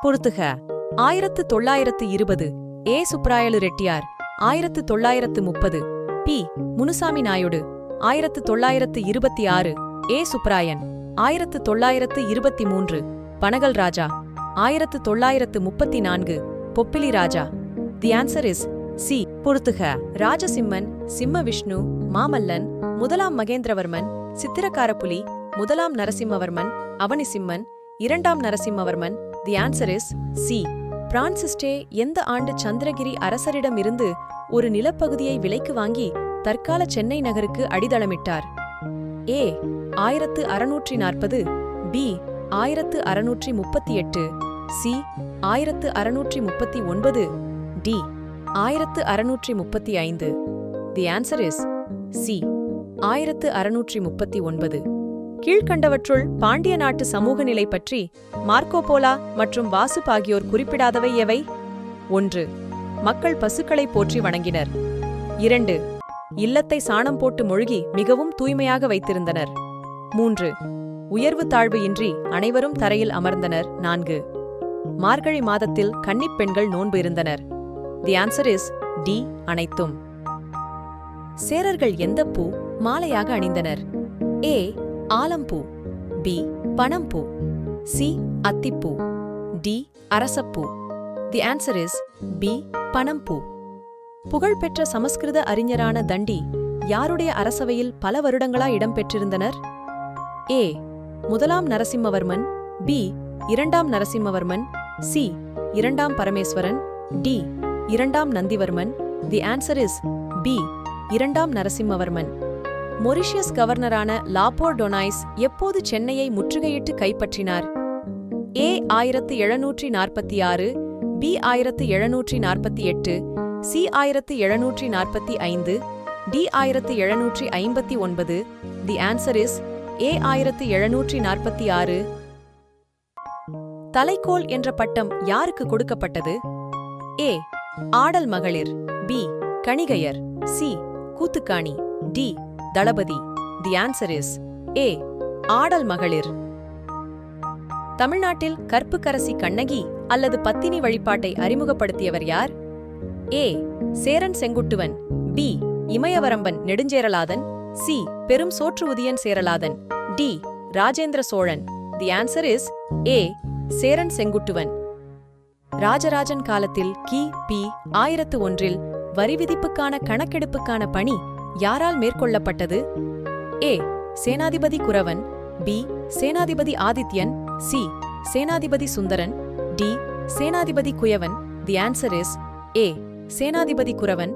பொறுத்துக. 1920 A. Subbarayalu Reddiar, 1930 B. Munusamy Naidu, 1926 A. Subbarayan, 1923 Panagal Raja, 1934 Bobbili Raja. The answer is C. பொறுத்துக. ராஜசிம்மன், சிம்ம விஷ்ணு, மாமல்லன், முதலாம் மகேந்திரவர்மன், சித்திரக்காரப்புலி, முதலாம் நரசிம்மவர்மன், அவனிசிம்மன், இரண்டாம் Narasimhavarman. The answer is C. Francis Day எந்த ஆண்டு சந்திரகிரி அரசரிடமிருந்து ஒரு நிலப்பகுதியை விலைக்கு வாங்கி தற்கால சென்னை நகருக்கு அடித்தளமிட்டார்? A. 1640, B. 1638, C. 1639, D. 1635. The answer is C. 1639. கீழ்கண்டவற்றுள் பாண்டிய நாட்டு சமூக நிலை பற்றி மார்க்கோபோலா மற்றும் வாசுப் ஆகியோர் குறிப்பிடாதவை எவை? 1. மக்கள் பசுக்களை போற்றி வணங்கினர். 2. இல்லத்தை சாணம் போட்டு மொழுகி மிகவும் தூய்மையாக வைத்திருந்தனர். 3. உயர்வு தாழ்வு இன்றி அனைவரும் தரையில் அமர்ந்தனர். 4. மார்கழி மாதத்தில் கன்னிப் பெண்கள் நோன்பு இருந்தனர். The answer is D. அனைத்தும். சேரர்கள் எந்த பூ மாலையாக அணிந்தனர்? ஏ. ஆலம்பூ, பி. பனம்பூ, சி. அத்திப்பூ, டி. அரசப்பூ. The answer is B. பனம்பூ. புகழ்பெற்ற சமஸ்கிருத அறிஞரான தண்டி யாருடைய அரசவையில் பல வருடங்களா இடம்பெற்றிருந்தனர்? ஏ. முதலாம் நரசிம்மவர்மன், பி. இரண்டாம் நரசிம்மவர்மன், சி. இரண்டாம் பரமேஸ்வரன், டி. இரண்டாம் Nandivarman. The answer is B. இரண்டாம் நரசிம்மவர்மன். மொரிஷியஸ் கவர்னரான லாப்போர் டொனாய்ஸ் எப்போது சென்னையை முற்றுகையிட்டு கைப்பற்றினார்? A. 1746, B. 1748, C. 1745, D. 1759. The answer is A. 1746. தலைக்கோல் என்ற பட்டம் யாருக்கு கொடுக்கப்பட்டது? ஏ. ஆடல் மகளிர், பி. கணிகையர், சி. கூத்துக்காணி, டி. தளபதி. The answer is A. ஆடல் மகளிர். தமிழ்நாட்டில் கற்புக்கரசி கண்ணகி அல்லது பத்தினி வழிபாட்டை அறிமுகப்படுத்தியவர் யார்? A. Cheran Chenguttuvan, B. Imayavaramban Nedumcheralathan, C. Perum Sotruvudhiyan Cheralathan, D. Rajendra Cholan. The answer is A. Cheran Chenguttuvan. Rajarajan காலத்தில் கி.பி. 1001 வரி விதிப்புக்கான கணக்கெடுப்புக்கான பணி யாரால் மேற்கொள்ளப்பட்டது? ஏ. சேனாதிபதி குரவன், பி. சேனாதிபதி ஆதித்யன், சி. சேனாதிபதி சுந்தரன், டி. சேனாதிபதி குயவன். தி ஆன்சர் இஸ் ஏ. சேனாதிபதி குரவன்.